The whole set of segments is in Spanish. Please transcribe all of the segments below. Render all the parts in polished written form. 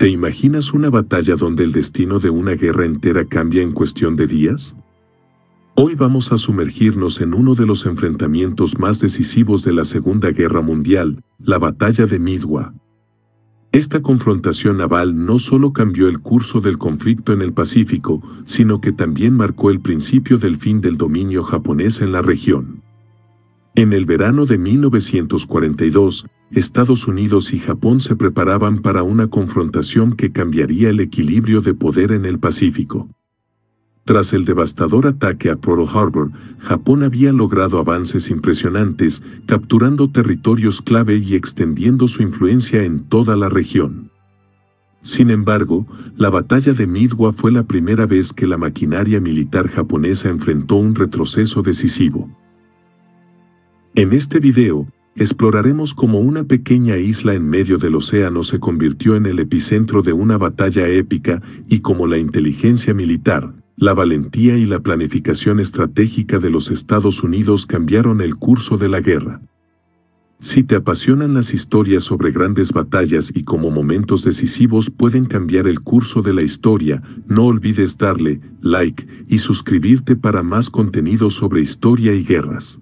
¿Te imaginas una batalla donde el destino de una guerra entera cambia en cuestión de días? Hoy vamos a sumergirnos en uno de los enfrentamientos más decisivos de la Segunda Guerra Mundial, la Batalla de Midway. Esta confrontación naval no solo cambió el curso del conflicto en el Pacífico, sino que también marcó el principio del fin del dominio japonés en la región. En el verano de 1942, Estados Unidos y Japón se preparaban para una confrontación que cambiaría el equilibrio de poder en el Pacífico. Tras el devastador ataque a Pearl Harbor, Japón había logrado avances impresionantes, capturando territorios clave y extendiendo su influencia en toda la región. Sin embargo, la batalla de Midway fue la primera vez que la maquinaria militar japonesa enfrentó un retroceso decisivo. En este video, exploraremos cómo una pequeña isla en medio del océano se convirtió en el epicentro de una batalla épica y cómo la inteligencia militar, la valentía y la planificación estratégica de los Estados Unidos cambiaron el curso de la guerra. Si te apasionan las historias sobre grandes batallas y cómo momentos decisivos pueden cambiar el curso de la historia, no olvides darle like y suscribirte para más contenido sobre historia y guerras.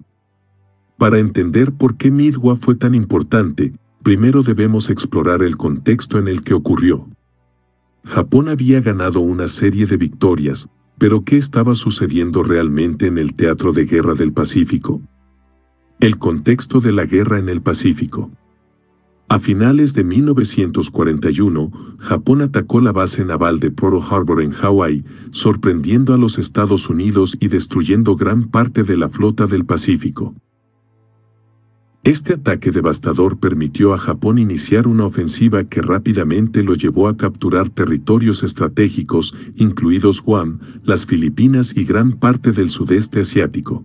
Para entender por qué Midway fue tan importante, primero debemos explorar el contexto en el que ocurrió. Japón había ganado una serie de victorias, pero ¿qué estaba sucediendo realmente en el teatro de guerra del Pacífico? El contexto de la guerra en el Pacífico. A finales de 1941, Japón atacó la base naval de Pearl Harbor en Hawái, sorprendiendo a los Estados Unidos y destruyendo gran parte de la flota del Pacífico. Este ataque devastador permitió a Japón iniciar una ofensiva que rápidamente lo llevó a capturar territorios estratégicos, incluidos Guam, las Filipinas y gran parte del sudeste asiático.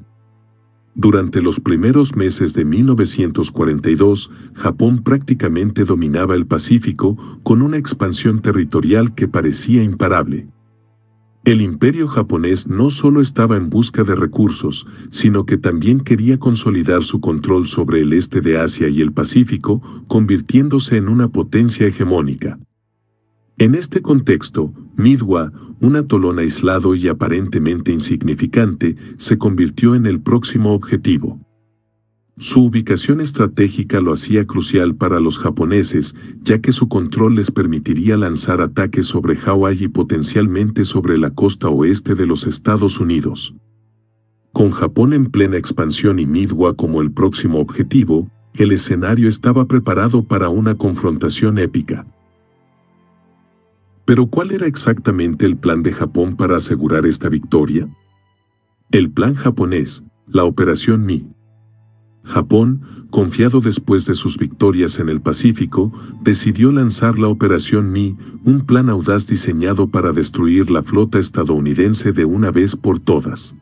Durante los primeros meses de 1942, Japón prácticamente dominaba el Pacífico con una expansión territorial que parecía imparable. El imperio japonés no solo estaba en busca de recursos, sino que también quería consolidar su control sobre el este de Asia y el Pacífico, convirtiéndose en una potencia hegemónica. En este contexto, Midway, un atolón aislado y aparentemente insignificante, se convirtió en el próximo objetivo. Su ubicación estratégica lo hacía crucial para los japoneses, ya que su control les permitiría lanzar ataques sobre Hawái y potencialmente sobre la costa oeste de los Estados Unidos. Con Japón en plena expansión y Midway como el próximo objetivo, el escenario estaba preparado para una confrontación épica. Pero ¿cuál era exactamente el plan de Japón para asegurar esta victoria? El plan japonés, la Operación Mi. Japón, confiado después de sus victorias en el Pacífico, decidió lanzar la Operación Mi, un plan audaz diseñado para destruir la flota estadounidense de una vez por todas.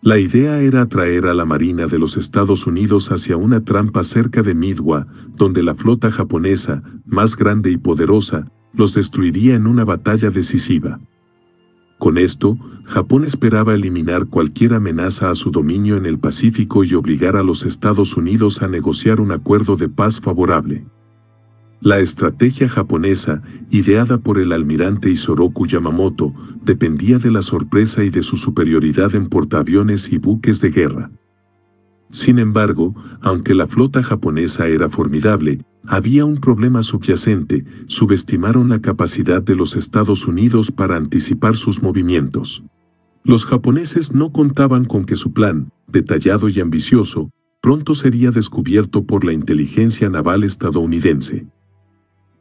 La idea era atraer a la Marina de los Estados Unidos hacia una trampa cerca de Midway, donde la flota japonesa, más grande y poderosa, los destruiría en una batalla decisiva. Con esto, Japón esperaba eliminar cualquier amenaza a su dominio en el Pacífico y obligar a los Estados Unidos a negociar un acuerdo de paz favorable. La estrategia japonesa, ideada por el almirante Isoroku Yamamoto, dependía de la sorpresa y de su superioridad en portaaviones y buques de guerra. Sin embargo, aunque la flota japonesa era formidable, había un problema subyacente: subestimaron la capacidad de los Estados Unidos para anticipar sus movimientos. Los japoneses no contaban con que su plan, detallado y ambicioso, pronto sería descubierto por la inteligencia naval estadounidense.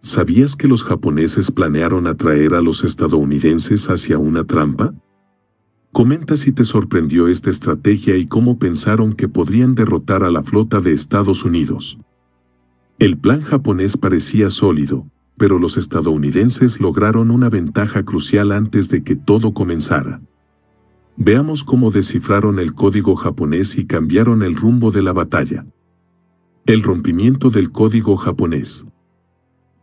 ¿Sabías que los japoneses planearon atraer a los estadounidenses hacia una trampa? Comenta si te sorprendió esta estrategia y cómo pensaron que podrían derrotar a la flota de Estados Unidos. El plan japonés parecía sólido, pero los estadounidenses lograron una ventaja crucial antes de que todo comenzara. Veamos cómo descifraron el código japonés y cambiaron el rumbo de la batalla. El rompimiento del código japonés.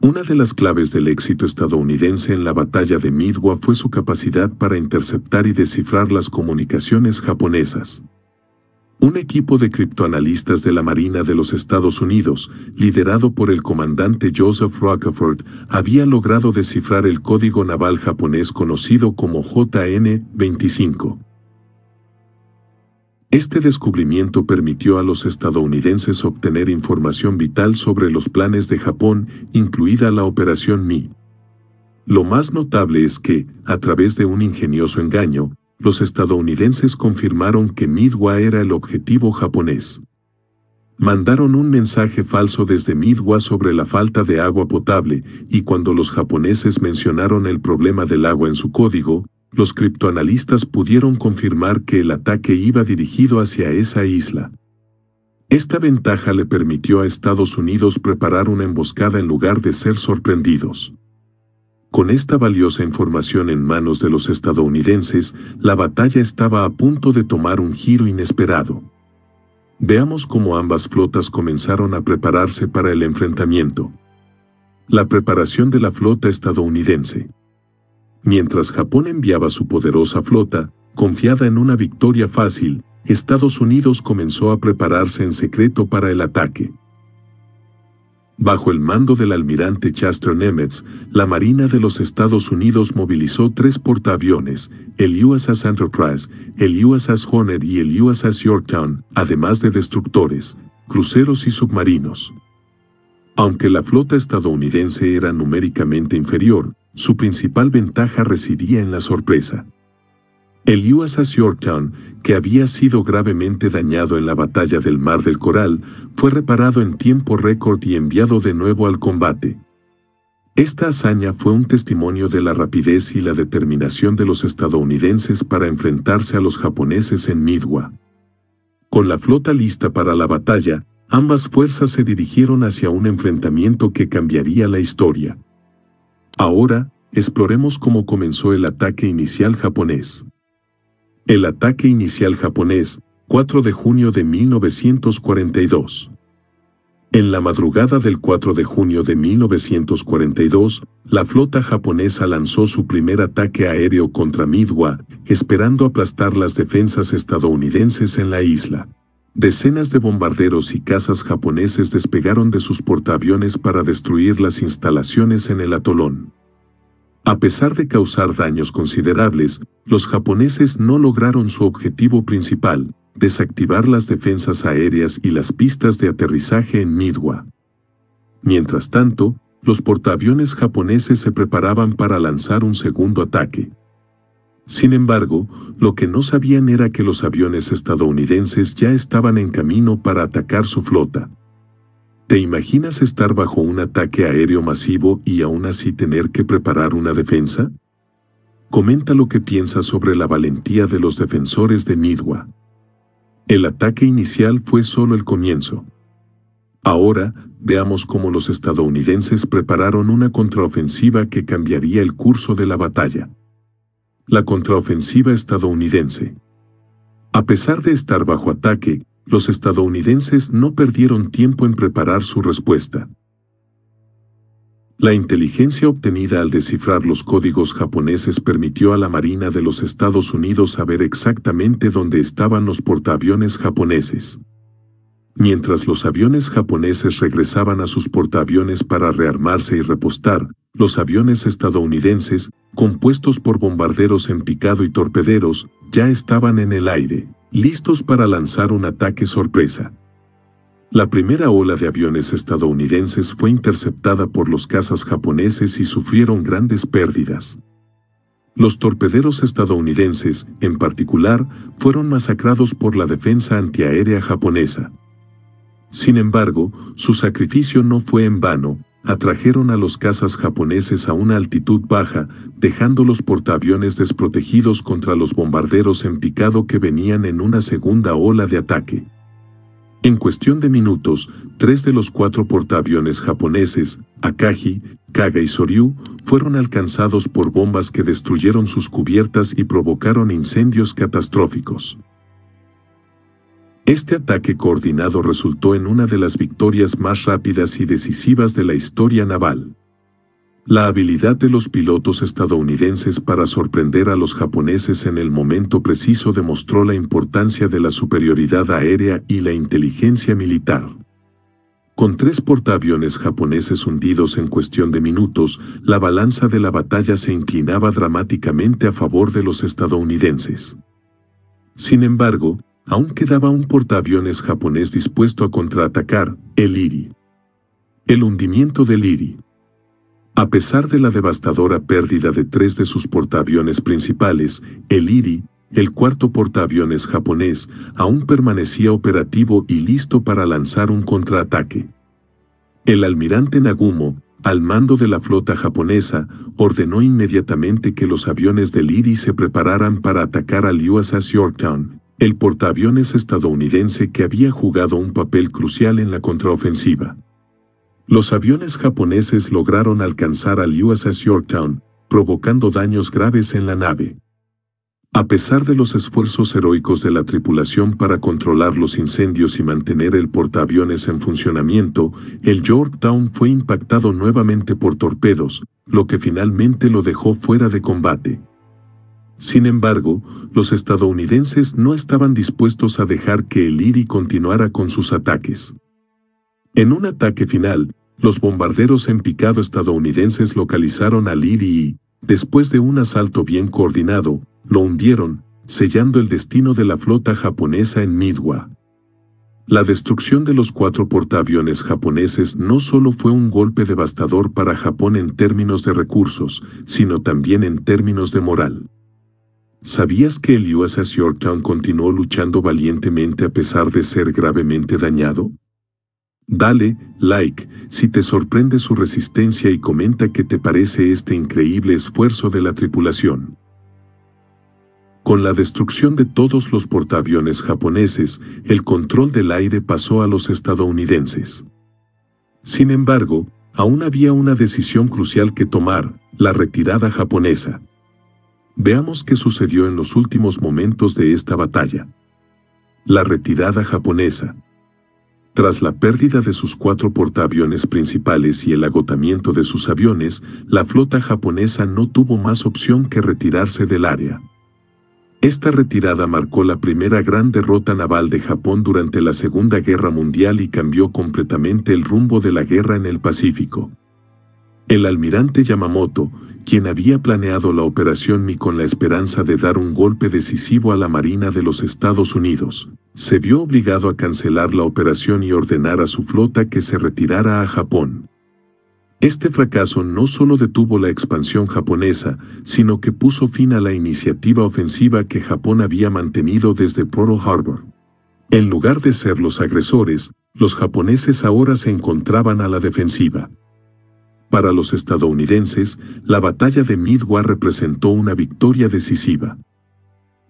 Una de las claves del éxito estadounidense en la batalla de Midway fue su capacidad para interceptar y descifrar las comunicaciones japonesas. Un equipo de criptoanalistas de la Marina de los Estados Unidos, liderado por el comandante Joseph Rockefeller, había logrado descifrar el código naval japonés conocido como JN-25. Este descubrimiento permitió a los estadounidenses obtener información vital sobre los planes de Japón, incluida la Operación Mi. Lo más notable es que, a través de un ingenioso engaño, los estadounidenses confirmaron que Midwa era el objetivo japonés. Mandaron un mensaje falso desde Midwa sobre la falta de agua potable, y cuando los japoneses mencionaron el problema del agua en su código, los criptoanalistas pudieron confirmar que el ataque iba dirigido hacia esa isla. Esta ventaja le permitió a Estados Unidos preparar una emboscada en lugar de ser sorprendidos. Con esta valiosa información en manos de los estadounidenses, la batalla estaba a punto de tomar un giro inesperado. Veamos cómo ambas flotas comenzaron a prepararse para el enfrentamiento. La preparación de la flota estadounidense. Mientras Japón enviaba su poderosa flota, confiada en una victoria fácil, Estados Unidos comenzó a prepararse en secreto para el ataque. Bajo el mando del almirante Chester Nimitz, la Marina de los Estados Unidos movilizó 3 portaaviones, el USS Enterprise, el USS Hornet y el USS Yorktown, además de destructores, cruceros y submarinos. Aunque la flota estadounidense era numéricamente inferior, su principal ventaja residía en la sorpresa. El USS Yorktown, que había sido gravemente dañado en la batalla del Mar del Coral, fue reparado en tiempo récord y enviado de nuevo al combate. Esta hazaña fue un testimonio de la rapidez y la determinación de los estadounidenses para enfrentarse a los japoneses en Midwa. Con la flota lista para la batalla, ambas fuerzas se dirigieron hacia un enfrentamiento que cambiaría la historia. Ahora, exploremos cómo comenzó el ataque inicial japonés. El ataque inicial japonés, 4 de junio de 1942. En la madrugada del 4 de junio de 1942, la flota japonesa lanzó su primer ataque aéreo contra Midwa, esperando aplastar las defensas estadounidenses en la isla. Decenas de bombarderos y cazas japoneses despegaron de sus portaaviones para destruir las instalaciones en el atolón. A pesar de causar daños considerables, los japoneses no lograron su objetivo principal, desactivar las defensas aéreas y las pistas de aterrizaje en Midwa. Mientras tanto, los portaaviones japoneses se preparaban para lanzar un segundo ataque. Sin embargo, lo que no sabían era que los aviones estadounidenses ya estaban en camino para atacar su flota. ¿Te imaginas estar bajo un ataque aéreo masivo y aún así tener que preparar una defensa? Comenta lo que piensas sobre la valentía de los defensores de Midwa. El ataque inicial fue solo el comienzo. Ahora, veamos cómo los estadounidenses prepararon una contraofensiva que cambiaría el curso de la batalla. La contraofensiva estadounidense. A pesar de estar bajo ataque, los estadounidenses no perdieron tiempo en preparar su respuesta. La inteligencia obtenida al descifrar los códigos japoneses permitió a la Marina de los Estados Unidos saber exactamente dónde estaban los portaaviones japoneses. Mientras los aviones japoneses regresaban a sus portaaviones para rearmarse y repostar, los aviones estadounidenses, compuestos por bombarderos en picado y torpederos, ya estaban en el aire, listos para lanzar un ataque sorpresa. La primera ola de aviones estadounidenses fue interceptada por los cazas japoneses y sufrieron grandes pérdidas. Los torpederos estadounidenses, en particular, fueron masacrados por la defensa antiaérea japonesa. Sin embargo, su sacrificio no fue en vano. Atrajeron a los cazas japoneses a una altitud baja, dejando los portaaviones desprotegidos contra los bombarderos en picado que venían en una segunda ola de ataque. En cuestión de minutos, 3 de los 4 portaaviones japoneses, Akagi, Kaga y Soryu, fueron alcanzados por bombas que destruyeron sus cubiertas y provocaron incendios catastróficos. Este ataque coordinado resultó en una de las victorias más rápidas y decisivas de la historia naval. La habilidad de los pilotos estadounidenses para sorprender a los japoneses en el momento preciso demostró la importancia de la superioridad aérea y la inteligencia militar. Con 3 portaaviones japoneses hundidos en cuestión de minutos, la balanza de la batalla se inclinaba dramáticamente a favor de los estadounidenses. Sin embargo, aún quedaba un portaaviones japonés dispuesto a contraatacar, el Erie. El hundimiento del Erie. A pesar de la devastadora pérdida de 3 de sus portaaviones principales, el Erie, el cuarto portaaviones japonés, aún permanecía operativo y listo para lanzar un contraataque. El almirante Nagumo, al mando de la flota japonesa, ordenó inmediatamente que los aviones del Erie se prepararan para atacar al USS Yorktown, el portaaviones estadounidense que había jugado un papel crucial en la contraofensiva. Los aviones japoneses lograron alcanzar al USS Yorktown, provocando daños graves en la nave. A pesar de los esfuerzos heroicos de la tripulación para controlar los incendios y mantener el portaaviones en funcionamiento, el Yorktown fue impactado nuevamente por torpedos, lo que finalmente lo dejó fuera de combate. Sin embargo, los estadounidenses no estaban dispuestos a dejar que el Erie continuara con sus ataques. En un ataque final, los bombarderos en picado estadounidenses localizaron al Erie y, después de un asalto bien coordinado, lo hundieron, sellando el destino de la flota japonesa en Midway. La destrucción de los 4 portaaviones japoneses no solo fue un golpe devastador para Japón en términos de recursos, sino también en términos de moral. ¿Sabías que el USS Yorktown continuó luchando valientemente a pesar de ser gravemente dañado? Dale like si te sorprende su resistencia y comenta qué te parece este increíble esfuerzo de la tripulación. Con la destrucción de todos los portaaviones japoneses, el control del aire pasó a los estadounidenses. Sin embargo, aún había una decisión crucial que tomar: la retirada japonesa. Veamos qué sucedió en los últimos momentos de esta batalla. La retirada japonesa. Tras la pérdida de sus 4 portaaviones principales y el agotamiento de sus aviones, la flota japonesa no tuvo más opción que retirarse del área. Esta retirada marcó la primera gran derrota naval de Japón durante la Segunda Guerra Mundial y cambió completamente el rumbo de la guerra en el Pacífico. El almirante Yamamoto, quien había planeado la Operación Mi con la esperanza de dar un golpe decisivo a la Marina de los Estados Unidos, se vio obligado a cancelar la operación y ordenar a su flota que se retirara a Japón. Este fracaso no solo detuvo la expansión japonesa, sino que puso fin a la iniciativa ofensiva que Japón había mantenido desde Pearl Harbor. En lugar de ser los agresores, los japoneses ahora se encontraban a la defensiva. Para los estadounidenses, la batalla de Midway representó una victoria decisiva.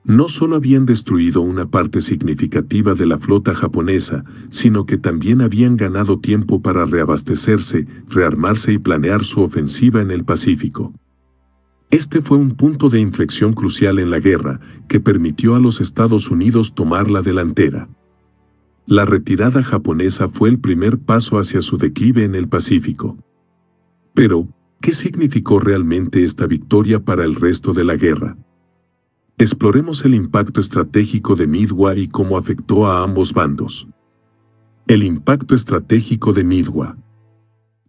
No solo habían destruido una parte significativa de la flota japonesa, sino que también habían ganado tiempo para reabastecerse, rearmarse y planear su ofensiva en el Pacífico. Este fue un punto de inflexión crucial en la guerra, que permitió a los Estados Unidos tomar la delantera. La retirada japonesa fue el primer paso hacia su declive en el Pacífico. Pero, ¿qué significó realmente esta victoria para el resto de la guerra? Exploremos el impacto estratégico de Midway y cómo afectó a ambos bandos. El impacto estratégico de Midway.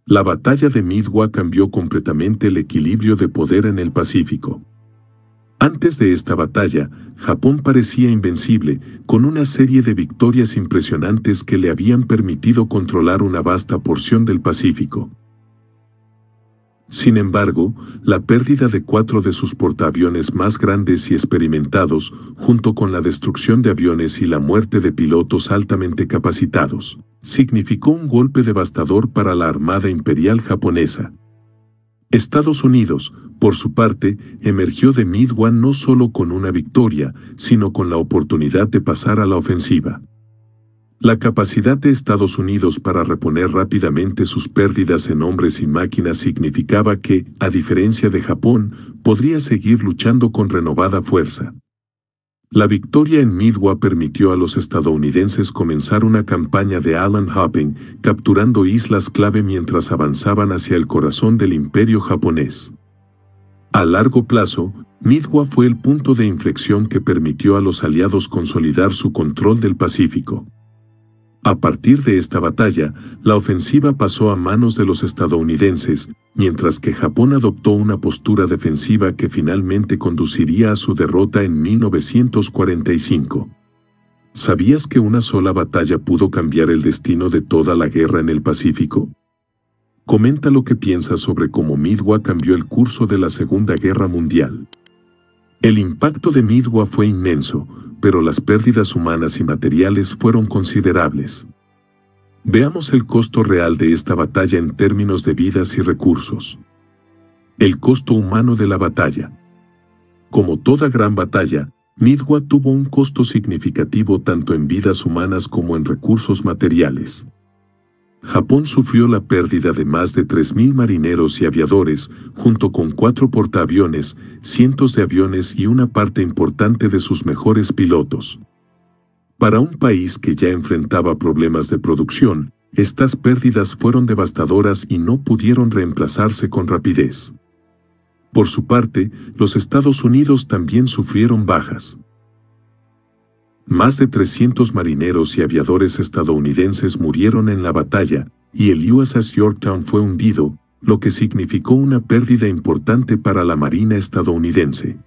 La batalla de Midway cambió completamente el equilibrio de poder en el Pacífico. Antes de esta batalla, Japón parecía invencible, con una serie de victorias impresionantes que le habían permitido controlar una vasta porción del Pacífico. Sin embargo, la pérdida de 4 de sus portaaviones más grandes y experimentados, junto con la destrucción de aviones y la muerte de pilotos altamente capacitados, significó un golpe devastador para la Armada Imperial japonesa. Estados Unidos, por su parte, emergió de Midway no solo con una victoria, sino con la oportunidad de pasar a la ofensiva. La capacidad de Estados Unidos para reponer rápidamente sus pérdidas en hombres y máquinas significaba que, a diferencia de Japón, podría seguir luchando con renovada fuerza. La victoria en Midway permitió a los estadounidenses comenzar una campaña de island hopping, capturando islas clave mientras avanzaban hacia el corazón del imperio japonés. A largo plazo, Midway fue el punto de inflexión que permitió a los aliados consolidar su control del Pacífico. A partir de esta batalla, la ofensiva pasó a manos de los estadounidenses, mientras que Japón adoptó una postura defensiva que finalmente conduciría a su derrota en 1945. ¿Sabías que una sola batalla pudo cambiar el destino de toda la guerra en el Pacífico? Comenta lo que piensas sobre cómo Midway cambió el curso de la Segunda Guerra Mundial. El impacto de Midway fue inmenso, pero las pérdidas humanas y materiales fueron considerables. Veamos el costo real de esta batalla en términos de vidas y recursos. El costo humano de la batalla. Como toda gran batalla, Midway tuvo un costo significativo tanto en vidas humanas como en recursos materiales. Japón sufrió la pérdida de más de 3.000 marineros y aviadores, junto con 4 portaaviones, cientos de aviones y una parte importante de sus mejores pilotos. Para un país que ya enfrentaba problemas de producción, estas pérdidas fueron devastadoras y no pudieron reemplazarse con rapidez. Por su parte, los Estados Unidos también sufrieron bajas. Más de 300 marineros y aviadores estadounidenses murieron en la batalla, y el USS Yorktown fue hundido, lo que significó una pérdida importante para la Marina estadounidense.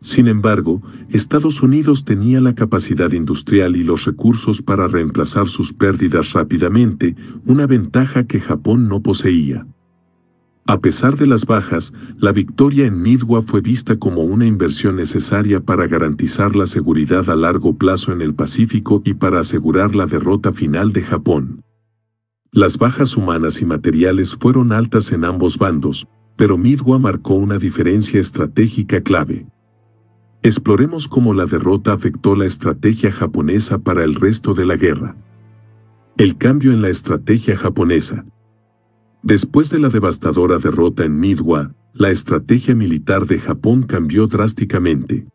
Sin embargo, Estados Unidos tenía la capacidad industrial y los recursos para reemplazar sus pérdidas rápidamente, una ventaja que Japón no poseía. A pesar de las bajas, la victoria en Midway fue vista como una inversión necesaria para garantizar la seguridad a largo plazo en el Pacífico y para asegurar la derrota final de Japón. Las bajas humanas y materiales fueron altas en ambos bandos, pero Midway marcó una diferencia estratégica clave. Exploremos cómo la derrota afectó la estrategia japonesa para el resto de la guerra. El cambio en la estrategia japonesa. Después de la devastadora derrota en Midway, la estrategia militar de Japón cambió drásticamente.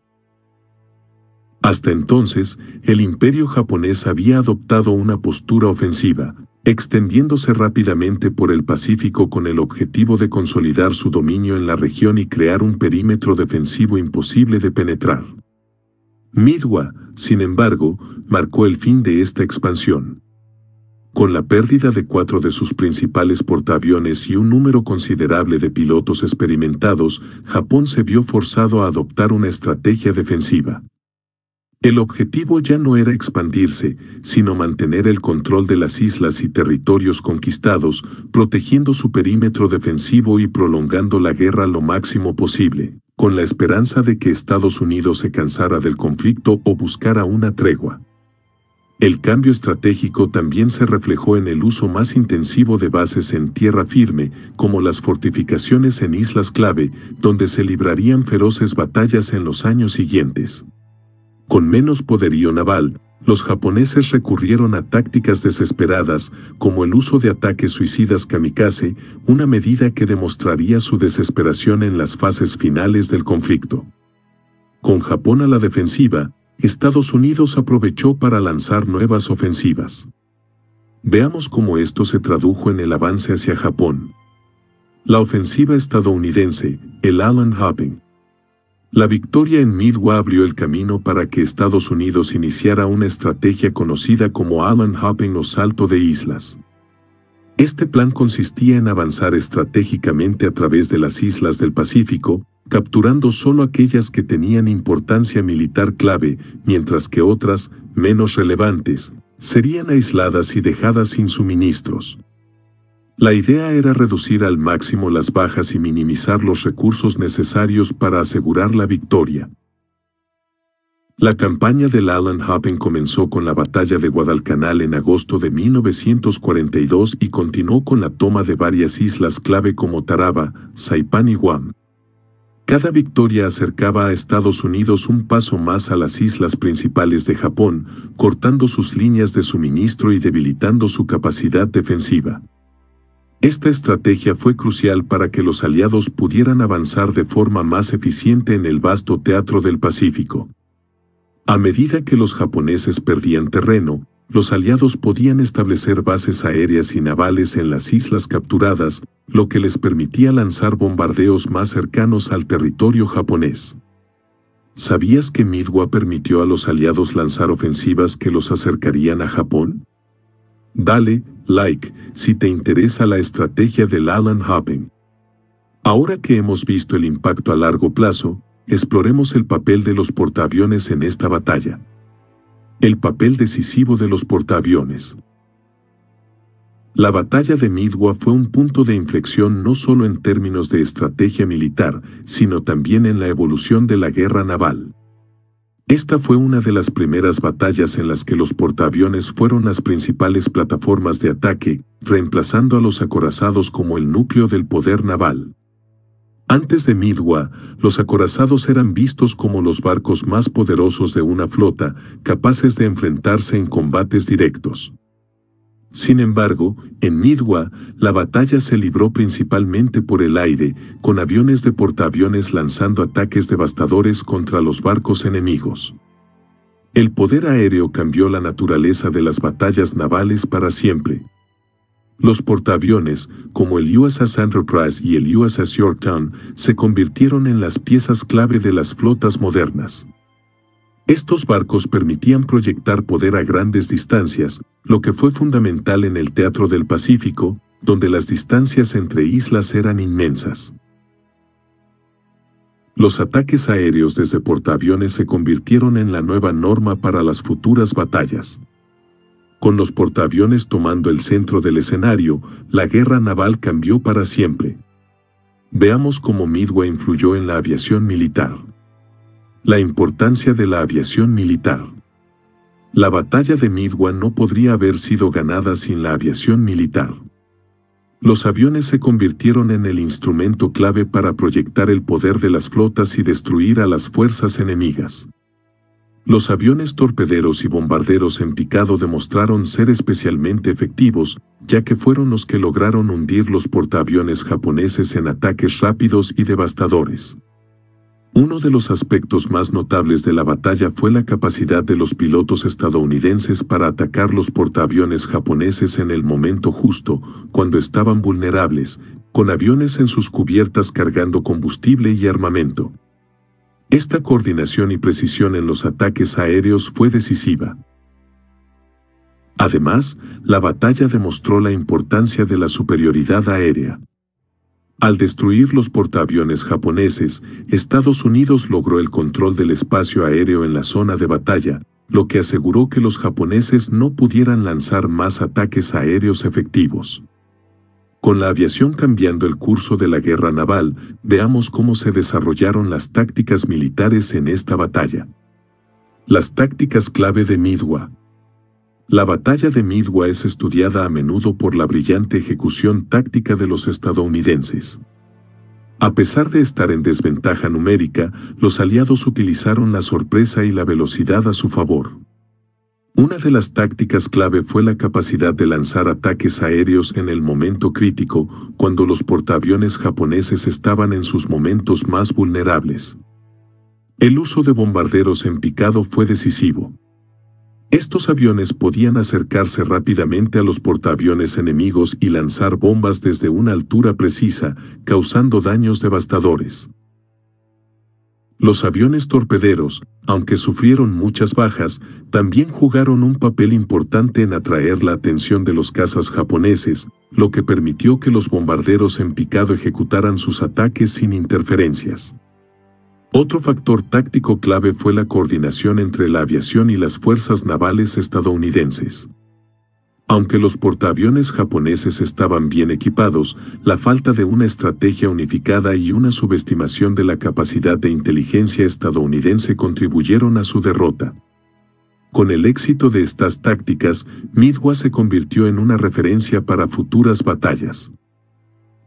Hasta entonces, el imperio japonés había adoptado una postura ofensiva, extendiéndose rápidamente por el Pacífico con el objetivo de consolidar su dominio en la región y crear un perímetro defensivo imposible de penetrar. Midway, sin embargo, marcó el fin de esta expansión. Con la pérdida de 4 de sus principales portaaviones y un número considerable de pilotos experimentados, Japón se vio forzado a adoptar una estrategia defensiva. El objetivo ya no era expandirse, sino mantener el control de las islas y territorios conquistados, protegiendo su perímetro defensivo y prolongando la guerra lo máximo posible, con la esperanza de que Estados Unidos se cansara del conflicto o buscara una tregua. El cambio estratégico también se reflejó en el uso más intensivo de bases en tierra firme, como las fortificaciones en islas clave, donde se librarían feroces batallas en los años siguientes. Con menos poderío naval, los japoneses recurrieron a tácticas desesperadas, como el uso de ataques suicidas kamikaze, una medida que demostraría su desesperación en las fases finales del conflicto. Con Japón a la defensiva, Estados Unidos aprovechó para lanzar nuevas ofensivas. Veamos cómo esto se tradujo en el avance hacia Japón. La ofensiva estadounidense, el island hopping. La victoria en Midway abrió el camino para que Estados Unidos iniciara una estrategia conocida como island hopping o salto de islas. Este plan consistía en avanzar estratégicamente a través de las islas del Pacífico, capturando solo aquellas que tenían importancia militar clave, mientras que otras, menos relevantes, serían aisladas y dejadas sin suministros. La idea era reducir al máximo las bajas y minimizar los recursos necesarios para asegurar la victoria. La campaña del island hopping comenzó con la batalla de Guadalcanal en agosto de 1942 y continuó con la toma de varias islas clave como Tarawa, Saipán y Guam. Cada victoria acercaba a Estados Unidos un paso más a las islas principales de Japón, cortando sus líneas de suministro y debilitando su capacidad defensiva. Esta estrategia fue crucial para que los aliados pudieran avanzar de forma más eficiente en el vasto teatro del Pacífico. A medida que los japoneses perdían terreno, los aliados podían establecer bases aéreas y navales en las islas capturadas, lo que les permitía lanzar bombardeos más cercanos al territorio japonés. ¿Sabías que Midwa permitió a los aliados lanzar ofensivas que los acercarían a Japón? Dale like si te interesa la estrategia del island hopping. Ahora que hemos visto el impacto a largo plazo, exploremos el papel de los portaaviones en esta batalla. El papel decisivo de los portaaviones. La batalla de Midwa fue un punto de inflexión no solo en términos de estrategia militar, sino también en la evolución de la guerra naval. Esta fue una de las primeras batallas en las que los portaaviones fueron las principales plataformas de ataque, reemplazando a los acorazados como el núcleo del poder naval. Antes de Midwa, los acorazados eran vistos como los barcos más poderosos de una flota, capaces de enfrentarse en combates directos. Sin embargo, en Midwa, la batalla se libró principalmente por el aire, con aviones de portaaviones lanzando ataques devastadores contra los barcos enemigos. El poder aéreo cambió la naturaleza de las batallas navales para siempre. Los portaaviones, como el USS Enterprise y el USS Yorktown, se convirtieron en las piezas clave de las flotas modernas. Estos barcos permitían proyectar poder a grandes distancias, lo que fue fundamental en el teatro del Pacífico, donde las distancias entre islas eran inmensas. Los ataques aéreos desde portaaviones se convirtieron en la nueva norma para las futuras batallas. Con los portaaviones tomando el centro del escenario, la guerra naval cambió para siempre. Veamos cómo Midwa influyó en la aviación militar. La importancia de la aviación militar. La batalla de Midwa no podría haber sido ganada sin la aviación militar. Los aviones se convirtieron en el instrumento clave para proyectar el poder de las flotas y destruir a las fuerzas enemigas. Los aviones torpederos y bombarderos en picado demostraron ser especialmente efectivos, ya que fueron los que lograron hundir los portaaviones japoneses en ataques rápidos y devastadores. Uno de los aspectos más notables de la batalla fue la capacidad de los pilotos estadounidenses para atacar los portaaviones japoneses en el momento justo, cuando estaban vulnerables, con aviones en sus cubiertas cargando combustible y armamento. Esta coordinación y precisión en los ataques aéreos fue decisiva. Además, la batalla demostró la importancia de la superioridad aérea. Al destruir los portaaviones japoneses, Estados Unidos logró el control del espacio aéreo en la zona de batalla, lo que aseguró que los japoneses no pudieran lanzar más ataques aéreos efectivos. Con la aviación cambiando el curso de la guerra naval, veamos cómo se desarrollaron las tácticas militares en esta batalla. Las tácticas clave de Midwa. La batalla de Midwa es estudiada a menudo por la brillante ejecución táctica de los estadounidenses. A pesar de estar en desventaja numérica, los aliados utilizaron la sorpresa y la velocidad a su favor. Una de las tácticas clave fue la capacidad de lanzar ataques aéreos en el momento crítico, cuando los portaaviones japoneses estaban en sus momentos más vulnerables. El uso de bombarderos en picado fue decisivo. Estos aviones podían acercarse rápidamente a los portaaviones enemigos y lanzar bombas desde una altura precisa, causando daños devastadores. Los aviones torpederos, aunque sufrieron muchas bajas, también jugaron un papel importante en atraer la atención de los cazas japoneses, lo que permitió que los bombarderos en picado ejecutaran sus ataques sin interferencias. Otro factor táctico clave fue la coordinación entre la aviación y las fuerzas navales estadounidenses. Aunque los portaaviones japoneses estaban bien equipados, la falta de una estrategia unificada y una subestimación de la capacidad de inteligencia estadounidense contribuyeron a su derrota. Con el éxito de estas tácticas, Midwa se convirtió en una referencia para futuras batallas.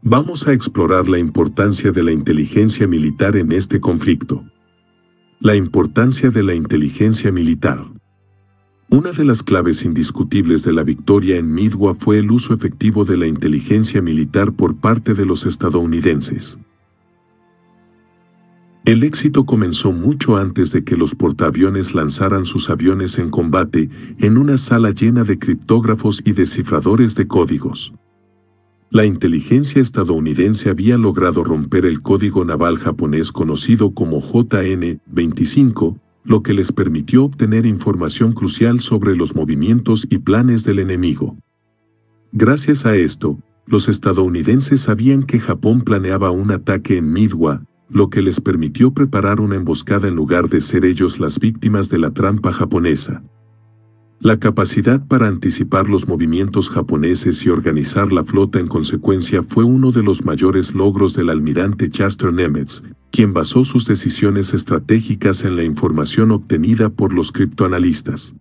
Vamos a explorar la importancia de la inteligencia militar en este conflicto. La importancia de la inteligencia militar. Una de las claves indiscutibles de la victoria en Midwa fue el uso efectivo de la inteligencia militar por parte de los estadounidenses. El éxito comenzó mucho antes de que los portaaviones lanzaran sus aviones en combate en una sala llena de criptógrafos y descifradores de códigos. La inteligencia estadounidense había logrado romper el código naval japonés conocido como JN-25, lo que les permitió obtener información crucial sobre los movimientos y planes del enemigo. Gracias a esto, los estadounidenses sabían que Japón planeaba un ataque en Midwa, lo que les permitió preparar una emboscada en lugar de ser ellos las víctimas de la trampa japonesa. La capacidad para anticipar los movimientos japoneses y organizar la flota en consecuencia fue uno de los mayores logros del almirante Chester Nimitz, quien basó sus decisiones estratégicas en la información obtenida por los criptoanalistas.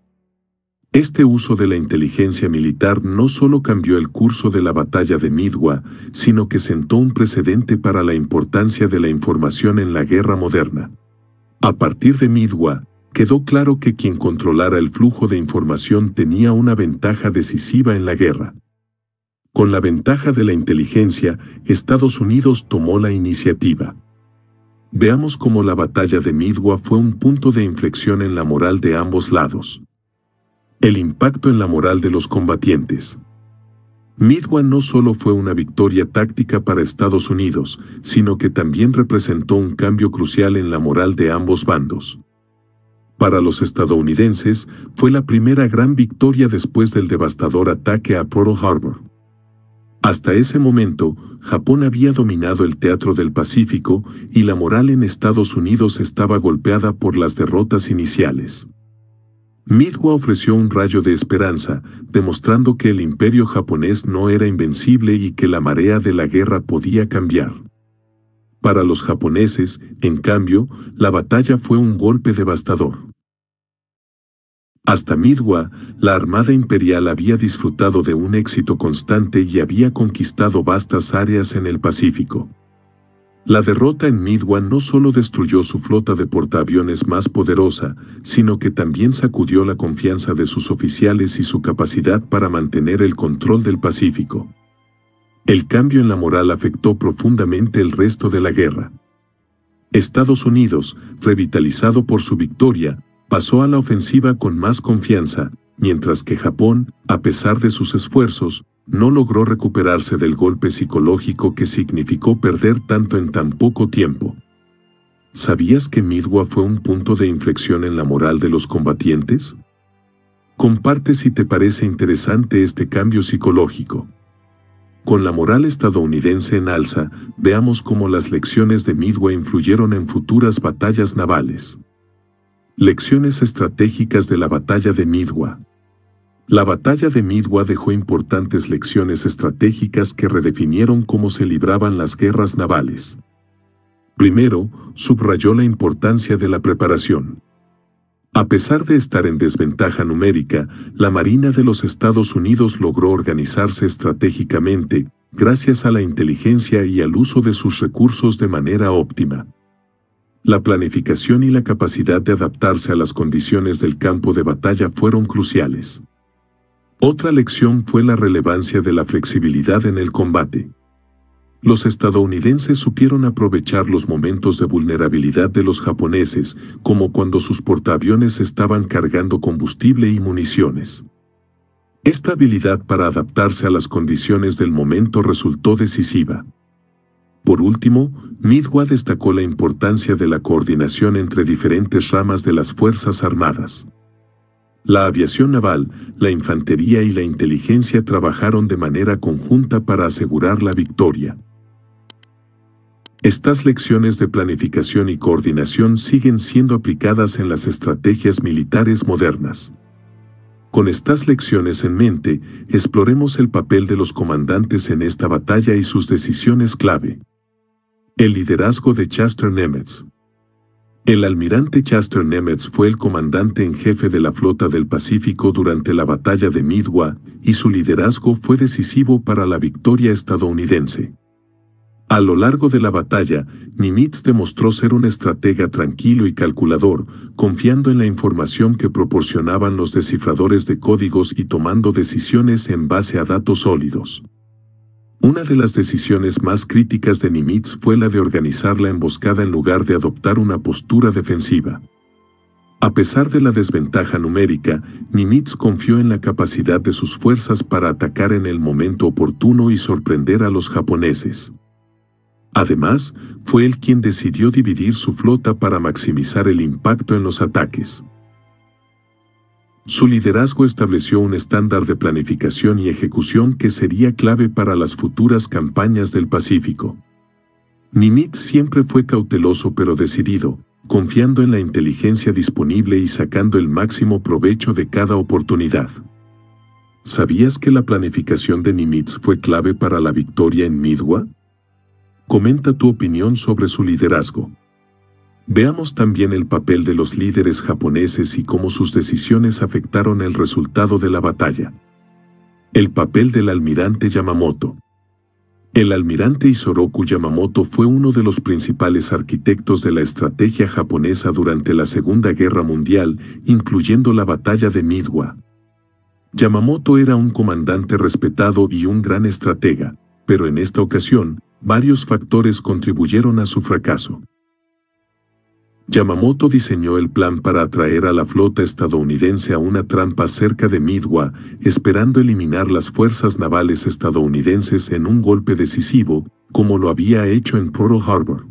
Este uso de la inteligencia militar no solo cambió el curso de la batalla de Midwa, sino que sentó un precedente para la importancia de la información en la guerra moderna. A partir de Midwa, quedó claro que quien controlara el flujo de información tenía una ventaja decisiva en la guerra. Con la ventaja de la inteligencia, Estados Unidos tomó la iniciativa. Veamos cómo la batalla de Midwa fue un punto de inflexión en la moral de ambos lados. El impacto en la moral de los combatientes. Midwa no solo fue una victoria táctica para Estados Unidos, sino que también representó un cambio crucial en la moral de ambos bandos. Para los estadounidenses, fue la primera gran victoria después del devastador ataque a Pearl Harbor. Hasta ese momento, Japón había dominado el teatro del Pacífico y la moral en Estados Unidos estaba golpeada por las derrotas iniciales. Midwa ofreció un rayo de esperanza, demostrando que el imperio japonés no era invencible y que la marea de la guerra podía cambiar. Para los japoneses, en cambio, la batalla fue un golpe devastador. Hasta Midwa, la Armada Imperial había disfrutado de un éxito constante y había conquistado vastas áreas en el Pacífico. La derrota en Midwa no solo destruyó su flota de portaaviones más poderosa, sino que también sacudió la confianza de sus oficiales y su capacidad para mantener el control del Pacífico. El cambio en la moral afectó profundamente el resto de la guerra. Estados Unidos, revitalizado por su victoria, pasó a la ofensiva con más confianza, mientras que Japón, a pesar de sus esfuerzos, no logró recuperarse del golpe psicológico que significó perder tanto en tan poco tiempo. ¿Sabías que Midwa fue un punto de inflexión en la moral de los combatientes? Comparte si te parece interesante este cambio psicológico. Con la moral estadounidense en alza, veamos cómo las lecciones de Midwa influyeron en futuras batallas navales. Lecciones estratégicas de la batalla de Midwa. La batalla de Midwa dejó importantes lecciones estratégicas que redefinieron cómo se libraban las guerras navales. Primero, subrayó la importancia de la preparación. A pesar de estar en desventaja numérica, la Marina de los Estados Unidos logró organizarse estratégicamente, gracias a la inteligencia y al uso de sus recursos de manera óptima. La planificación y la capacidad de adaptarse a las condiciones del campo de batalla fueron cruciales. Otra lección fue la relevancia de la flexibilidad en el combate. Los estadounidenses supieron aprovechar los momentos de vulnerabilidad de los japoneses, como cuando sus portaaviones estaban cargando combustible y municiones. Esta habilidad para adaptarse a las condiciones del momento resultó decisiva. Por último, Midwa destacó la importancia de la coordinación entre diferentes ramas de las Fuerzas Armadas. La aviación naval, la infantería y la inteligencia trabajaron de manera conjunta para asegurar la victoria. Estas lecciones de planificación y coordinación siguen siendo aplicadas en las estrategias militares modernas. Con estas lecciones en mente, exploremos el papel de los comandantes en esta batalla y sus decisiones clave. El liderazgo de Chester Nimitz. El almirante Chester Nimitz fue el comandante en jefe de la flota del Pacífico durante la batalla de Midwa, y su liderazgo fue decisivo para la victoria estadounidense. A lo largo de la batalla, Nimitz demostró ser un estratega tranquilo y calculador, confiando en la información que proporcionaban los descifradores de códigos y tomando decisiones en base a datos sólidos. Una de las decisiones más críticas de Nimitz fue la de organizar la emboscada en lugar de adoptar una postura defensiva. A pesar de la desventaja numérica, Nimitz confió en la capacidad de sus fuerzas para atacar en el momento oportuno y sorprender a los japoneses. Además, fue él quien decidió dividir su flota para maximizar el impacto en los ataques. Su liderazgo estableció un estándar de planificación y ejecución que sería clave para las futuras campañas del Pacífico. Nimitz siempre fue cauteloso pero decidido, confiando en la inteligencia disponible y sacando el máximo provecho de cada oportunidad. ¿Sabías que la planificación de Nimitz fue clave para la victoria en Midwa? Comenta tu opinión sobre su liderazgo. Veamos también el papel de los líderes japoneses y cómo sus decisiones afectaron el resultado de la batalla. El papel del almirante Yamamoto. El almirante Isoroku Yamamoto fue uno de los principales arquitectos de la estrategia japonesa durante la Segunda Guerra Mundial, incluyendo la batalla de Midwa. Yamamoto era un comandante respetado y un gran estratega, pero en esta ocasión, varios factores contribuyeron a su fracaso. Yamamoto diseñó el plan para atraer a la flota estadounidense a una trampa cerca de Midwa, esperando eliminar las fuerzas navales estadounidenses en un golpe decisivo, como lo había hecho en Pearl Harbor.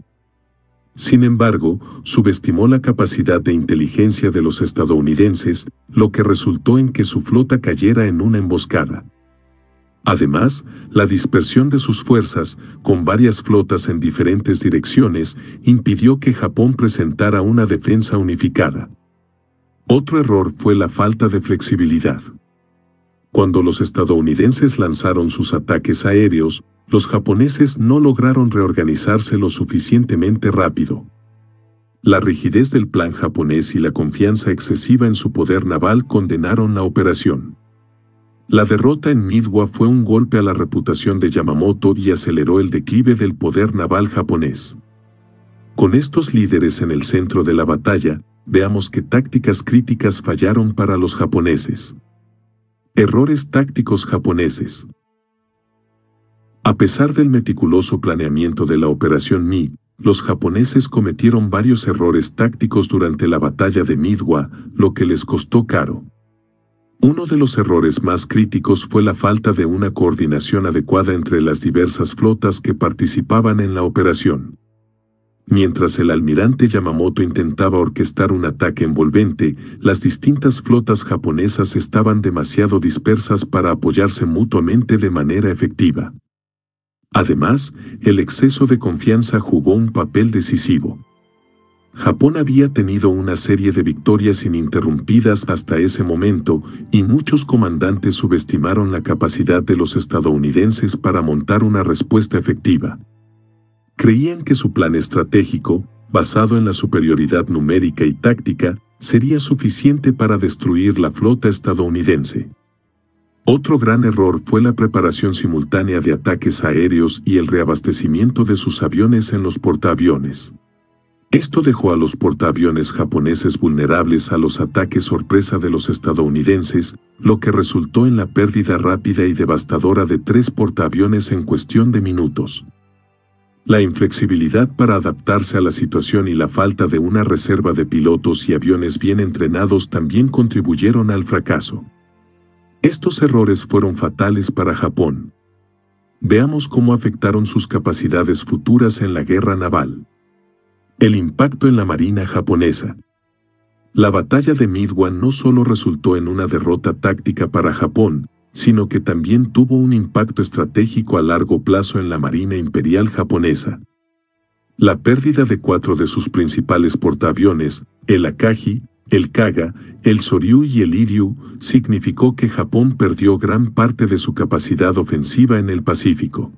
Sin embargo, subestimó la capacidad de inteligencia de los estadounidenses, lo que resultó en que su flota cayera en una emboscada. Además, la dispersión de sus fuerzas, con varias flotas en diferentes direcciones, impidió que Japón presentara una defensa unificada. Otro error fue la falta de flexibilidad. Cuando los estadounidenses lanzaron sus ataques aéreos, los japoneses no lograron reorganizarse lo suficientemente rápido. La rigidez del plan japonés y la confianza excesiva en su poder naval condenaron la operación. La derrota en Midwa fue un golpe a la reputación de Yamamoto y aceleró el declive del poder naval japonés. Con estos líderes en el centro de la batalla, veamos qué tácticas críticas fallaron para los japoneses. Errores tácticos japoneses. A pesar del meticuloso planeamiento de la Operación Mi, los japoneses cometieron varios errores tácticos durante la batalla de Midwa, lo que les costó caro. Uno de los errores más críticos fue la falta de una coordinación adecuada entre las diversas flotas que participaban en la operación. Mientras el almirante Yamamoto intentaba orquestar un ataque envolvente, las distintas flotas japonesas estaban demasiado dispersas para apoyarse mutuamente de manera efectiva. Además, el exceso de confianza jugó un papel decisivo. Japón había tenido una serie de victorias ininterrumpidas hasta ese momento, y muchos comandantes subestimaron la capacidad de los estadounidenses para montar una respuesta efectiva. Creían que su plan estratégico, basado en la superioridad numérica y táctica, sería suficiente para destruir la flota estadounidense. Otro gran error fue la preparación simultánea de ataques aéreos y el reabastecimiento de sus aviones en los portaaviones. Esto dejó a los portaaviones japoneses vulnerables a los ataques sorpresa de los estadounidenses, lo que resultó en la pérdida rápida y devastadora de 3 portaaviones en cuestión de minutos. La inflexibilidad para adaptarse a la situación y la falta de una reserva de pilotos y aviones bien entrenados también contribuyeron al fracaso. Estos errores fueron fatales para Japón. Veamos cómo afectaron sus capacidades futuras en la guerra naval. El impacto en la marina japonesa. La batalla de Midwa no solo resultó en una derrota táctica para Japón, sino que también tuvo un impacto estratégico a largo plazo en la marina imperial japonesa. La pérdida de 4 de sus principales portaaviones, el Akagi, el Kaga, el Soryu y el Iryu, significó que Japón perdió gran parte de su capacidad ofensiva en el Pacífico.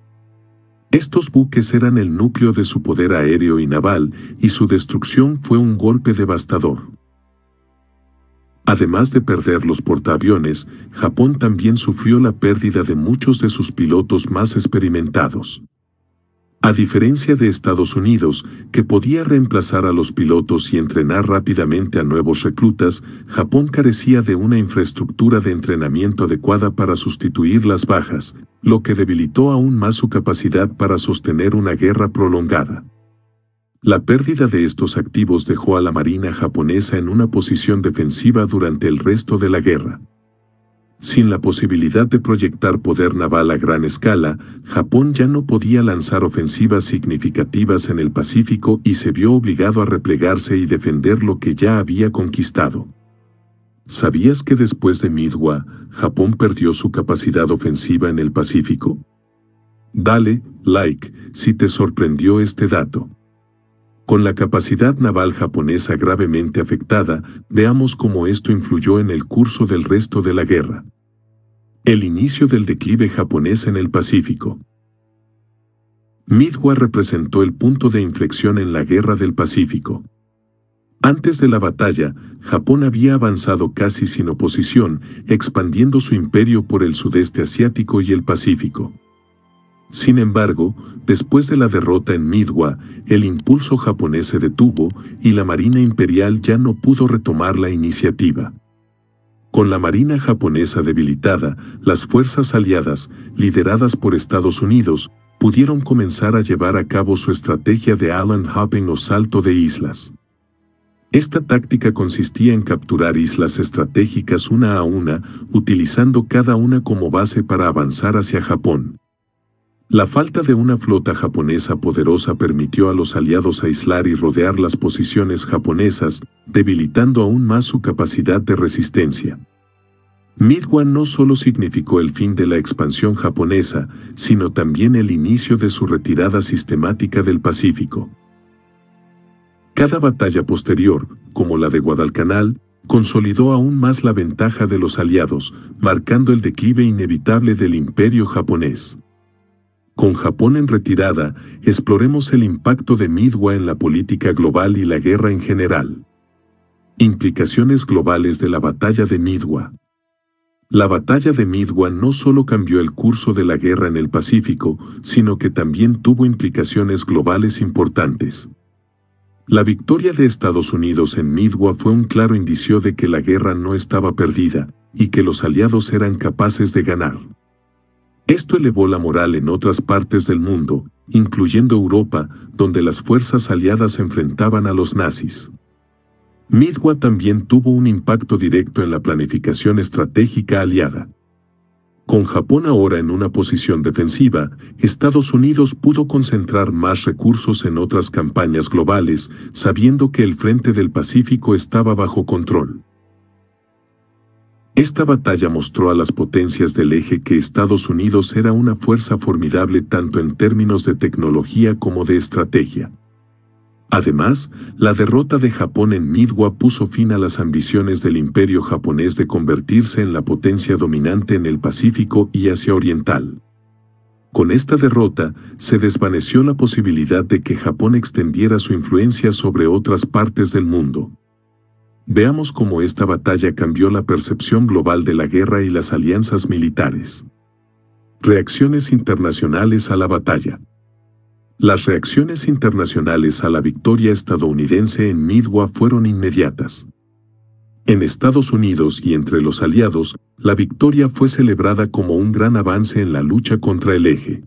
Estos buques eran el núcleo de su poder aéreo y naval, y su destrucción fue un golpe devastador. Además de perder los portaaviones, Japón también sufrió la pérdida de muchos de sus pilotos más experimentados. A diferencia de Estados Unidos, que podía reemplazar a los pilotos y entrenar rápidamente a nuevos reclutas, Japón carecía de una infraestructura de entrenamiento adecuada para sustituir las bajas, lo que debilitó aún más su capacidad para sostener una guerra prolongada. La pérdida de estos activos dejó a la Marina japonesa en una posición defensiva durante el resto de la guerra. Sin la posibilidad de proyectar poder naval a gran escala, Japón ya no podía lanzar ofensivas significativas en el Pacífico y se vio obligado a replegarse y defender lo que ya había conquistado. ¿Sabías que después de Midway, Japón perdió su capacidad ofensiva en el Pacífico? Dale like si te sorprendió este dato. Con la capacidad naval japonesa gravemente afectada, veamos cómo esto influyó en el curso del resto de la guerra. El inicio del declive japonés en el Pacífico. Midway representó el punto de inflexión en la Guerra del Pacífico. Antes de la batalla, Japón había avanzado casi sin oposición, expandiendo su imperio por el sudeste asiático y el Pacífico. Sin embargo, después de la derrota en Midway, el impulso japonés se detuvo y la Marina Imperial ya no pudo retomar la iniciativa. Con la Marina japonesa debilitada, las fuerzas aliadas, lideradas por Estados Unidos, pudieron comenzar a llevar a cabo su estrategia de Island Hopping o salto de islas. Esta táctica consistía en capturar islas estratégicas una a una, utilizando cada una como base para avanzar hacia Japón. La falta de una flota japonesa poderosa permitió a los aliados aislar y rodear las posiciones japonesas, debilitando aún más su capacidad de resistencia. Midway no solo significó el fin de la expansión japonesa, sino también el inicio de su retirada sistemática del Pacífico. Cada batalla posterior, como la de Guadalcanal, consolidó aún más la ventaja de los aliados, marcando el declive inevitable del imperio japonés. Con Japón en retirada, exploremos el impacto de Midway en la política global y la guerra en general. Implicaciones globales de la batalla de Midway. La batalla de Midway no solo cambió el curso de la guerra en el Pacífico, sino que también tuvo implicaciones globales importantes. La victoria de Estados Unidos en Midway fue un claro indicio de que la guerra no estaba perdida y que los aliados eran capaces de ganar. Esto elevó la moral en otras partes del mundo, incluyendo Europa, donde las fuerzas aliadas enfrentaban a los nazis. Midway también tuvo un impacto directo en la planificación estratégica aliada. Con Japón ahora en una posición defensiva, Estados Unidos pudo concentrar más recursos en otras campañas globales, sabiendo que el frente del Pacífico estaba bajo control. Esta batalla mostró a las potencias del eje que Estados Unidos era una fuerza formidable tanto en términos de tecnología como de estrategia. Además, la derrota de Japón en Midway puso fin a las ambiciones del imperio japonés de convertirse en la potencia dominante en el Pacífico y Asia Oriental. Con esta derrota, se desvaneció la posibilidad de que Japón extendiera su influencia sobre otras partes del mundo. Veamos cómo esta batalla cambió la percepción global de la guerra y las alianzas militares. Reacciones internacionales a la batalla. Las reacciones internacionales a la victoria estadounidense en Midway fueron inmediatas. En Estados Unidos y entre los aliados, la victoria fue celebrada como un gran avance en la lucha contra el eje.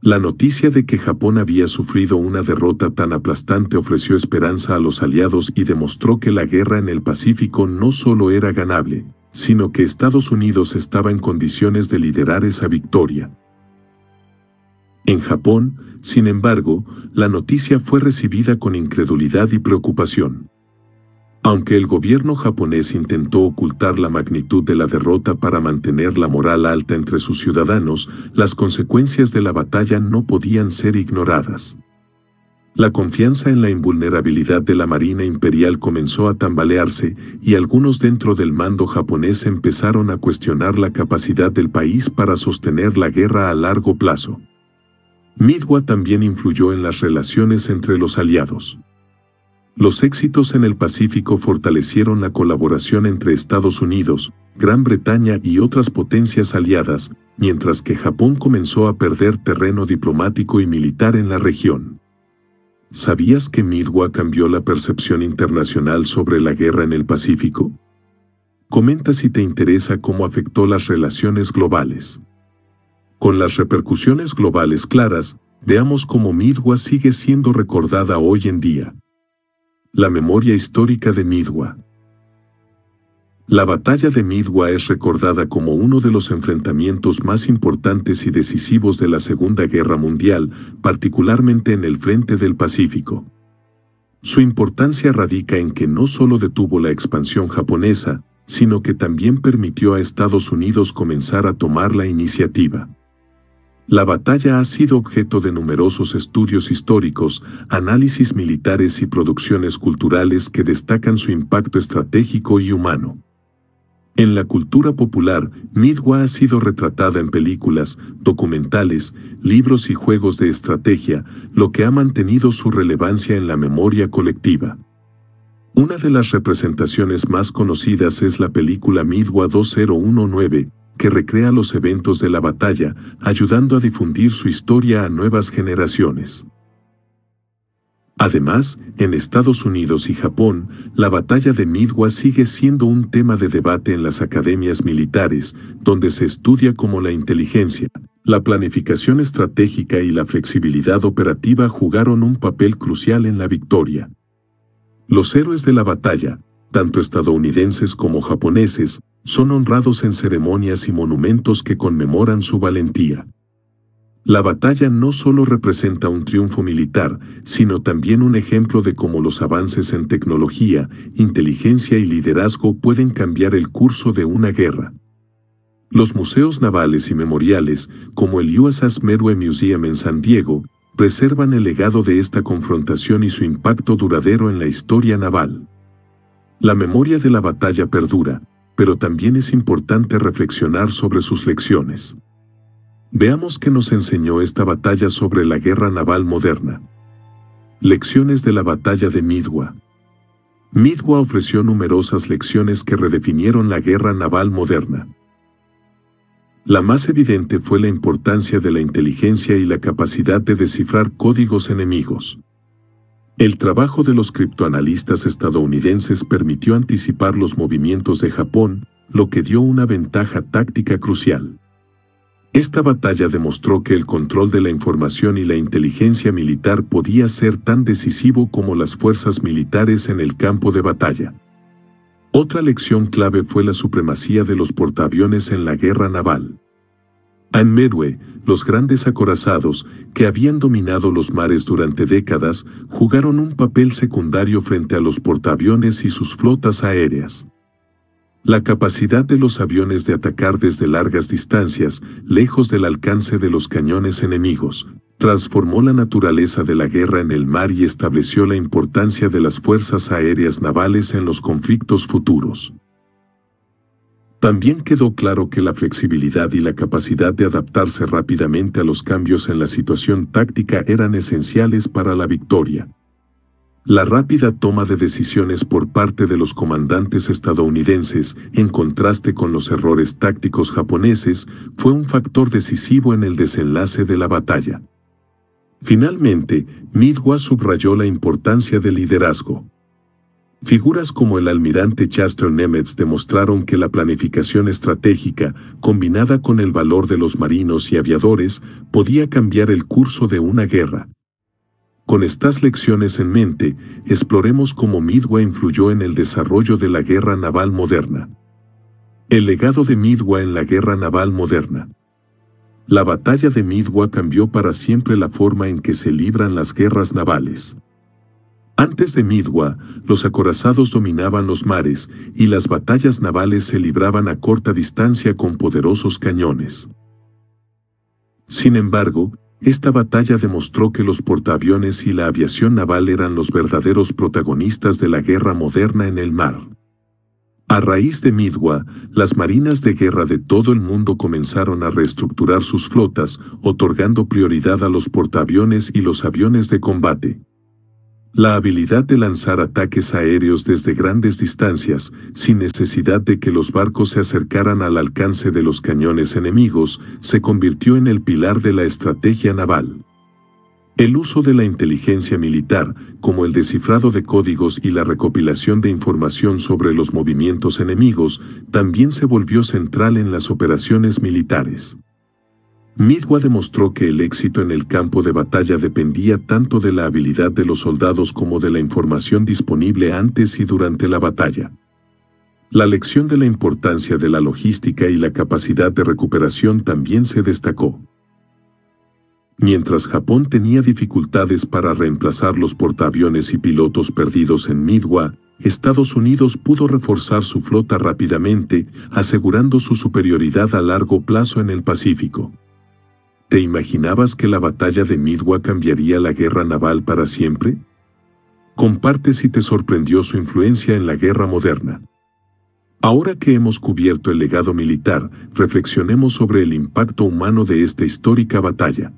La noticia de que Japón había sufrido una derrota tan aplastante ofreció esperanza a los aliados y demostró que la guerra en el Pacífico no solo era ganable, sino que Estados Unidos estaba en condiciones de liderar esa victoria. En Japón, sin embargo, la noticia fue recibida con incredulidad y preocupación. Aunque el gobierno japonés intentó ocultar la magnitud de la derrota para mantener la moral alta entre sus ciudadanos, las consecuencias de la batalla no podían ser ignoradas. La confianza en la invulnerabilidad de la Marina Imperial comenzó a tambalearse y algunos dentro del mando japonés empezaron a cuestionar la capacidad del país para sostener la guerra a largo plazo. Midway también influyó en las relaciones entre los aliados. Los éxitos en el Pacífico fortalecieron la colaboración entre Estados Unidos, Gran Bretaña y otras potencias aliadas, mientras que Japón comenzó a perder terreno diplomático y militar en la región. ¿Sabías que Midwa cambió la percepción internacional sobre la guerra en el Pacífico? Comenta si te interesa cómo afectó las relaciones globales. Con las repercusiones globales claras, veamos cómo Midwa sigue siendo recordada hoy en día. La memoria histórica de Midwa. La batalla de Midwa es recordada como uno de los enfrentamientos más importantes y decisivos de la Segunda Guerra Mundial, particularmente en el frente del Pacífico. Su importancia radica en que no solo detuvo la expansión japonesa, sino que también permitió a Estados Unidos comenzar a tomar la iniciativa. La batalla ha sido objeto de numerosos estudios históricos, análisis militares y producciones culturales que destacan su impacto estratégico y humano. En la cultura popular, Midwa ha sido retratada en películas, documentales, libros y juegos de estrategia, lo que ha mantenido su relevancia en la memoria colectiva. Una de las representaciones más conocidas es la película Midwa 2019, que recrea los eventos de la batalla, ayudando a difundir su historia a nuevas generaciones. Además, en Estados Unidos y Japón, la batalla de Midwa sigue siendo un tema de debate en las academias militares, donde se estudia cómo la inteligencia, la planificación estratégica y la flexibilidad operativa jugaron un papel crucial en la victoria. Los héroes de la batalla, tanto estadounidenses como japoneses, son honrados en ceremonias y monumentos que conmemoran su valentía. La batalla no solo representa un triunfo militar, sino también un ejemplo de cómo los avances en tecnología, inteligencia y liderazgo pueden cambiar el curso de una guerra. Los museos navales y memoriales, como el USS Midway Museum en San Diego, preservan el legado de esta confrontación y su impacto duradero en la historia naval. La memoria de la batalla perdura, pero también es importante reflexionar sobre sus lecciones. Veamos qué nos enseñó esta batalla sobre la guerra naval moderna. Lecciones de la batalla de Midwa. Midwa ofreció numerosas lecciones que redefinieron la guerra naval moderna. La más evidente fue la importancia de la inteligencia y la capacidad de descifrar códigos enemigos. El trabajo de los criptoanalistas estadounidenses permitió anticipar los movimientos de Japón, lo que dio una ventaja táctica crucial. Esta batalla demostró que el control de la información y la inteligencia militar podía ser tan decisivo como las fuerzas militares en el campo de batalla. Otra lección clave fue la supremacía de los portaaviones en la guerra naval. En Midway, los grandes acorazados, que habían dominado los mares durante décadas, jugaron un papel secundario frente a los portaaviones y sus flotas aéreas. La capacidad de los aviones de atacar desde largas distancias, lejos del alcance de los cañones enemigos, transformó la naturaleza de la guerra en el mar y estableció la importancia de las fuerzas aéreas navales en los conflictos futuros. También quedó claro que la flexibilidad y la capacidad de adaptarse rápidamente a los cambios en la situación táctica eran esenciales para la victoria. La rápida toma de decisiones por parte de los comandantes estadounidenses, en contraste con los errores tácticos japoneses, fue un factor decisivo en el desenlace de la batalla. Finalmente, Midwa subrayó la importancia del liderazgo. Figuras como el almirante Chester Nimitz demostraron que la planificación estratégica, combinada con el valor de los marinos y aviadores, podía cambiar el curso de una guerra. Con estas lecciones en mente, exploremos cómo Midwa influyó en el desarrollo de la guerra naval moderna. El legado de Midwa en la guerra naval moderna. La batalla de Midwa cambió para siempre la forma en que se libran las guerras navales. Antes de Midwa, los acorazados dominaban los mares y las batallas navales se libraban a corta distancia con poderosos cañones. Sin embargo, esta batalla demostró que los portaaviones y la aviación naval eran los verdaderos protagonistas de la guerra moderna en el mar. A raíz de Midwa, las marinas de guerra de todo el mundo comenzaron a reestructurar sus flotas, otorgando prioridad a los portaaviones y los aviones de combate. La habilidad de lanzar ataques aéreos desde grandes distancias, sin necesidad de que los barcos se acercaran al alcance de los cañones enemigos, se convirtió en el pilar de la estrategia naval. El uso de la inteligencia militar, como el descifrado de códigos y la recopilación de información sobre los movimientos enemigos, también se volvió central en las operaciones militares. Midwa demostró que el éxito en el campo de batalla dependía tanto de la habilidad de los soldados como de la información disponible antes y durante la batalla. La lección de la importancia de la logística y la capacidad de recuperación también se destacó. Mientras Japón tenía dificultades para reemplazar los portaaviones y pilotos perdidos en Midwa, Estados Unidos pudo reforzar su flota rápidamente, asegurando su superioridad a largo plazo en el Pacífico. ¿Te imaginabas que la batalla de Midwa cambiaría la guerra naval para siempre? Comparte si te sorprendió su influencia en la guerra moderna. Ahora que hemos cubierto el legado militar, reflexionemos sobre el impacto humano de esta histórica batalla.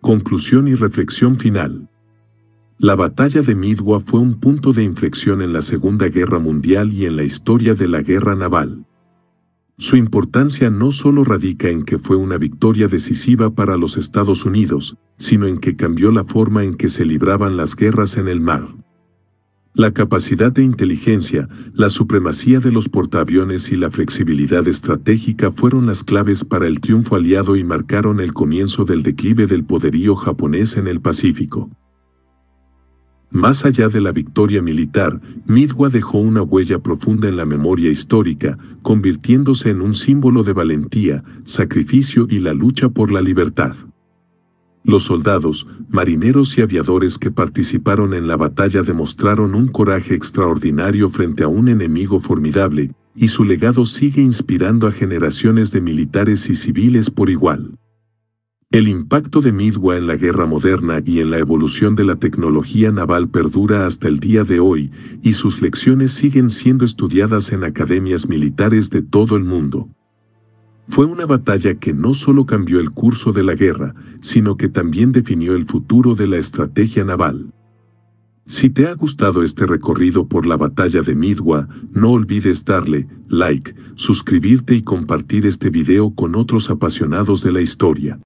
Conclusión y reflexión final. La batalla de Midwa fue un punto de inflexión en la Segunda Guerra Mundial y en la historia de la guerra naval. Su importancia no solo radica en que fue una victoria decisiva para los Estados Unidos, sino en que cambió la forma en que se libraban las guerras en el mar. La capacidad de inteligencia, la supremacía de los portaaviones y la flexibilidad estratégica fueron las claves para el triunfo aliado y marcaron el comienzo del declive del poderío japonés en el Pacífico. Más allá de la victoria militar, Midwa dejó una huella profunda en la memoria histórica, convirtiéndose en un símbolo de valentía, sacrificio y la lucha por la libertad. Los soldados, marineros y aviadores que participaron en la batalla demostraron un coraje extraordinario frente a un enemigo formidable, y su legado sigue inspirando a generaciones de militares y civiles por igual. El impacto de Midwa en la guerra moderna y en la evolución de la tecnología naval perdura hasta el día de hoy, y sus lecciones siguen siendo estudiadas en academias militares de todo el mundo. Fue una batalla que no solo cambió el curso de la guerra, sino que también definió el futuro de la estrategia naval. Si te ha gustado este recorrido por la batalla de Midwa, no olvides darle like, suscribirte y compartir este video con otros apasionados de la historia.